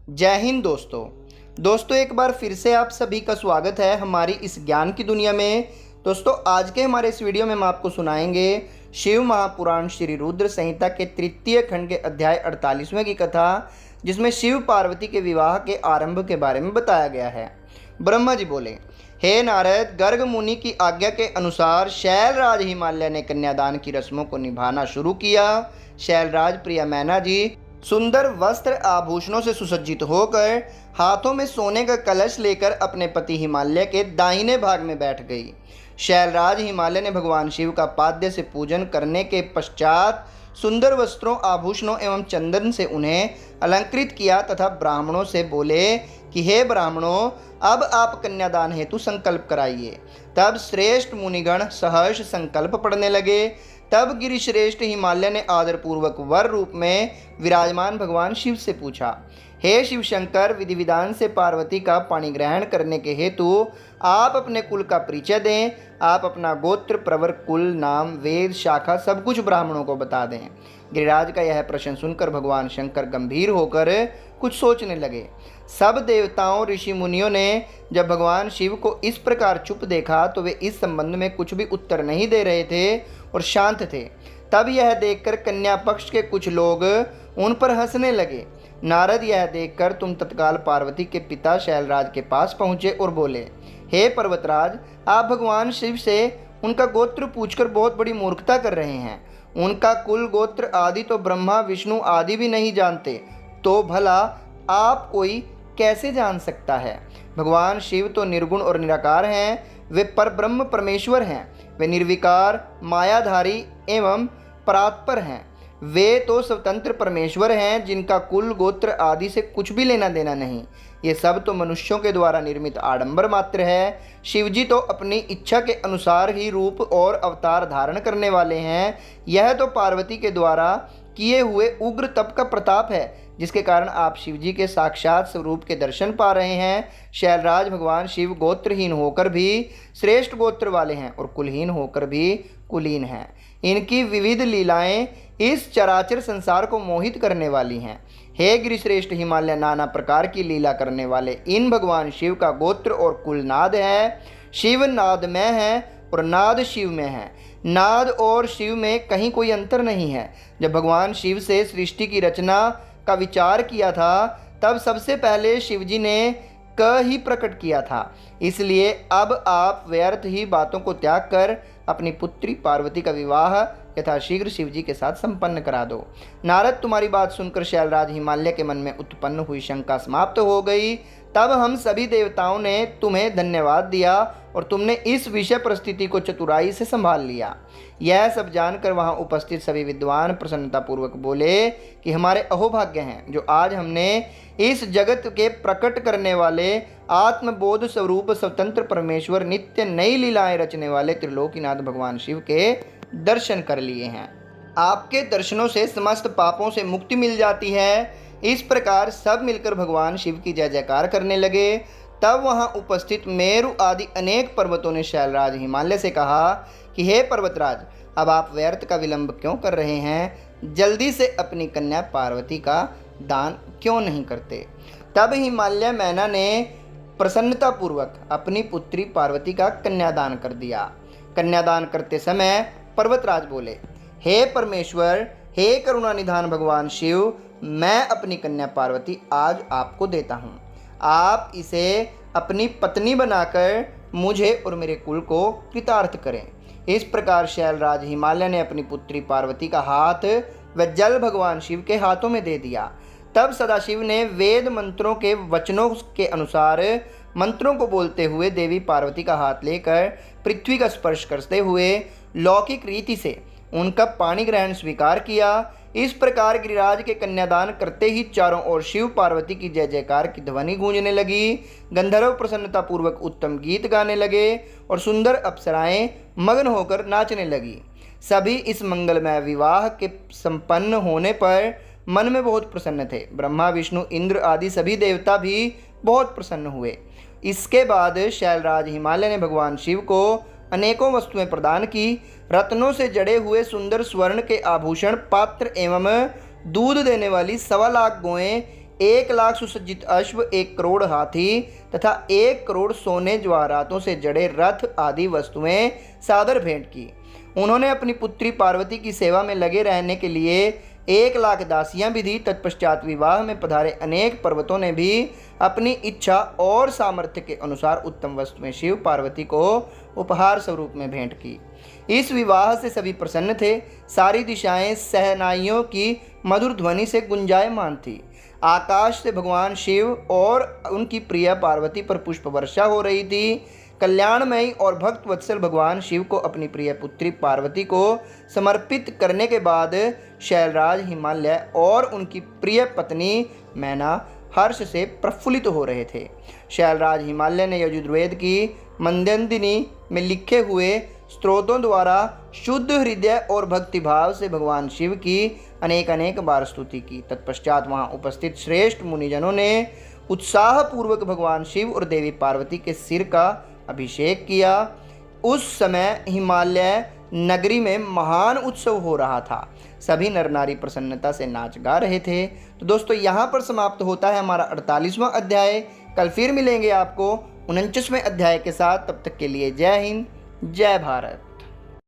जय हिंद दोस्तों एक बार फिर से आप सभी का स्वागत है हमारी इस ज्ञान की दुनिया में। दोस्तों आज के हमारे इस वीडियो में हम आपको सुनाएंगे शिव महापुराण श्री रुद्र संहिता के तृतीय खंड के अध्याय 48वें की कथा, जिसमें शिव पार्वती के विवाह के आरंभ के बारे में बताया गया है। ब्रह्मा जी बोले, हे नारद, गर्ग मुनि की आज्ञा के अनुसार शैलराज हिमालय ने कन्यादान की रस्मों को निभाना शुरू किया। शैलराज प्रिया मैना जी सुंदर वस्त्र आभूषणों से सुसज्जित होकर हाथों में सोने का कलश लेकर अपने पति हिमालय के दाहिने भाग में बैठ गई। शैलराज हिमालय ने भगवान शिव का पाद्य से पूजन करने के पश्चात सुंदर वस्त्रों, आभूषणों एवं चंदन से उन्हें अलंकृत किया तथा ब्राह्मणों से बोले कि हे ब्राह्मणों, अब आप कन्यादान हेतु संकल्प कराइए। तब श्रेष्ठ मुनिगण सहर्ष संकल्प पढ़ने लगे। तब गिरिश्रेष्ठ हिमालय ने आदरपूर्वक वर रूप में विराजमान भगवान शिव से पूछा, हे शिव शंकर, विधि विधान से पार्वती का पाणी ग्रहण करने के हेतु आप अपने कुल का परिचय दें। आप अपना गोत्र, प्रवर, कुल, नाम, वेद, शाखा सब कुछ ब्राह्मणों को बता दें। गिरिराज का यह प्रश्न सुनकर भगवान शंकर गंभीर होकर कुछ सोचने लगे। सब देवताओं, ऋषि मुनियों ने जब भगवान शिव को इस प्रकार चुप देखा तो वे इस संबंध में कुछ भी उत्तर नहीं दे रहे थे और शांत थे। तब यह देखकर कन्या पक्ष के कुछ लोग उन पर हंसने लगे। नारद यह देखकर तुम तत्काल पार्वती के पिता शैलराज के पास पहुँचे और बोले, हे पर्वतराज, आप भगवान शिव से उनका गोत्र पूछकर बहुत बड़ी मूर्खता कर रहे हैं। उनका कुल, गोत्र आदि तो ब्रह्मा, विष्णु आदि भी नहीं जानते, तो भला आप कोई कैसे जान सकता है। भगवान शिव तो निर्गुण और निराकार हैं, वे परब्रह्म परमेश्वर हैं। वे निर्विकार, मायाधारी एवं परात्पर हैं। वे तो स्वतंत्र परमेश्वर हैं, जिनका कुल, गोत्र आदि से कुछ भी लेना देना नहीं। ये सब तो मनुष्यों के द्वारा निर्मित आडंबर मात्र है। शिवजी तो अपनी इच्छा के अनुसार ही रूप और अवतार धारण करने वाले हैं। यह तो पार्वती के द्वारा किए हुए उग्र तप का प्रताप है, जिसके कारण आप शिवजी के साक्षात स्वरूप के दर्शन पा रहे हैं। शैलराज, भगवान शिव गोत्रहीन होकर भी श्रेष्ठ गोत्र वाले हैं और कुलहीन होकर भी कुलीन हैं। इनकी विविध लीलाएं इस चराचर संसार को मोहित करने वाली हैं। हे गिरिश्रेष्ठ हिमालय, नाना प्रकार की लीला करने वाले इन भगवान शिव का गोत्र और कुल नाद है। शिव नाद में है और नाद शिव में है। नाद और शिव में कहीं कोई अंतर नहीं है। जब भगवान शिव से सृष्टि की रचना का विचार किया था, तब सबसे पहले शिवजी ने क ही प्रकट किया था। इसलिए अब आप व्यर्थ ही बातों को त्याग कर अपनी पुत्री पार्वती का विवाह यथाशीघ्र शिवजी के साथ संपन्न करा दो। नारद, तुम्हारी बात सुनकर शैलराज हिमालय के मन में उत्पन्न हुई शंका समाप्त हो गई। तब हम सभी देवताओं ने तुम्हें धन्यवाद दिया और तुमने इस विषय परिस्थिति को चतुराई से संभाल लिया। यह सब जानकर वहां उपस्थित सभी विद्वान प्रसन्नतापूर्वक बोले कि हमारे अहोभाग्य हैं जो आज हमने इस जगत के प्रकट करने वाले आत्मबोध स्वरूप स्वतंत्र परमेश्वर, नित्य नई लीलाएं रचने वाले त्रिलोकीनाथ भगवान शिव के दर्शन कर लिए हैं। आपके दर्शनों से समस्त पापों से मुक्ति मिल जाती है। इस प्रकार सब मिलकर भगवान शिव की जय जयकार करने लगे। तब वहां उपस्थित मेरु आदि अनेक पर्वतों ने शैलराज हिमालय से कहा कि हे पर्वतराज, अब आप व्यर्थ का विलंब क्यों कर रहे हैं? जल्दी से अपनी कन्या पार्वती का दान क्यों नहीं करते? तब हिमालय मैना ने प्रसन्नतापूर्वक अपनी पुत्री पार्वती का कन्यादान कर दिया। कन्यादान करते समय पर्वतराज बोले, हे परमेश्वर, हे करुणा निधान भगवान शिव, मैं अपनी कन्या पार्वती आज आपको देता हूँ। आप इसे अपनी पत्नी बनाकर मुझे और मेरे कुल को कृतार्थ करें। इस प्रकार शैलराज हिमालय ने अपनी पुत्री पार्वती का हाथ व जल भगवान शिव के हाथों में दे दिया। तब सदाशिव ने वेद मंत्रों के वचनों के अनुसार मंत्रों को बोलते हुए देवी पार्वती का हाथ लेकर पृथ्वी का स्पर्श करते हुए लौकिक रीति से उनका पाणी ग्रहण स्वीकार किया। इस प्रकार गिरिराज के कन्यादान करते ही चारों ओर शिव पार्वती की जय जयकार की ध्वनि गूंजने लगी। गंधर्व प्रसन्नतापूर्वक उत्तम गीत गाने लगे और सुंदर अप्सराएं मग्न होकर नाचने लगी। सभी इस मंगलमय विवाह के संपन्न होने पर मन में बहुत प्रसन्न थे। ब्रह्मा, विष्णु, इंद्र आदि सभी देवता भी बहुत प्रसन्न हुए। इसके बाद शैलराज हिमालय ने भगवान शिव को अनेकों वस्तुएं प्रदान की। रत्नों से जड़े हुए सुंदर स्वर्ण के आभूषण, पात्र एवं दूध देने वाली 1.25 लाख गौएं, 1 लाख सुसज्जित अश्व, 1 करोड़ हाथी तथा 1 करोड़ सोने जवाहरातों से जड़े रथ आदि वस्तुएं सादर भेंट की। उन्होंने अपनी पुत्री पार्वती की सेवा में लगे रहने के लिए 1 लाख दासियां भी दी। तत्पश्चात विवाह में पधारे अनेक पर्वतों ने भी अपनी इच्छा और सामर्थ्य के अनुसार उत्तम वस्तुएं शिव पार्वती को उपहार स्वरूप में भेंट की। इस विवाह से सभी प्रसन्न थे। सारी दिशाएं सहनाइयों की मधुर ध्वनि से गुंजायमान थी। आकाश से भगवान शिव और उनकी प्रिय पार्वती पर पुष्प वर्षा हो रही थी। कल्याणमयी और भक्त वत्सल भगवान शिव को अपनी प्रिय पुत्री पार्वती को समर्पित करने के बाद शैलराज हिमालय और उनकी प्रिय पत्नी मैना हर्ष से प्रफुल्लित हो रहे थे। शैलराज हिमालय ने यजुर्वेद की मंदंदिनी में लिखे हुए स्त्रोतों द्वारा शुद्ध हृदय और भक्तिभाव से भगवान शिव की अनेक बार स्तुति की। तत्पश्चात वहां उपस्थित श्रेष्ठ मुनिजनों ने उत्साहपूर्वक भगवान शिव और देवी पार्वती के सिर का अभिषेक किया। उस समय हिमालय नगरी में महान उत्सव हो रहा था। सभी नर नारी प्रसन्नता से नाच गा रहे थे। तो दोस्तों यहाँ पर समाप्त होता है हमारा 48वां अध्याय। कल फिर मिलेंगे आपको 49वें अध्याय के साथ। तब तक के लिए जय हिंद, जय भारत।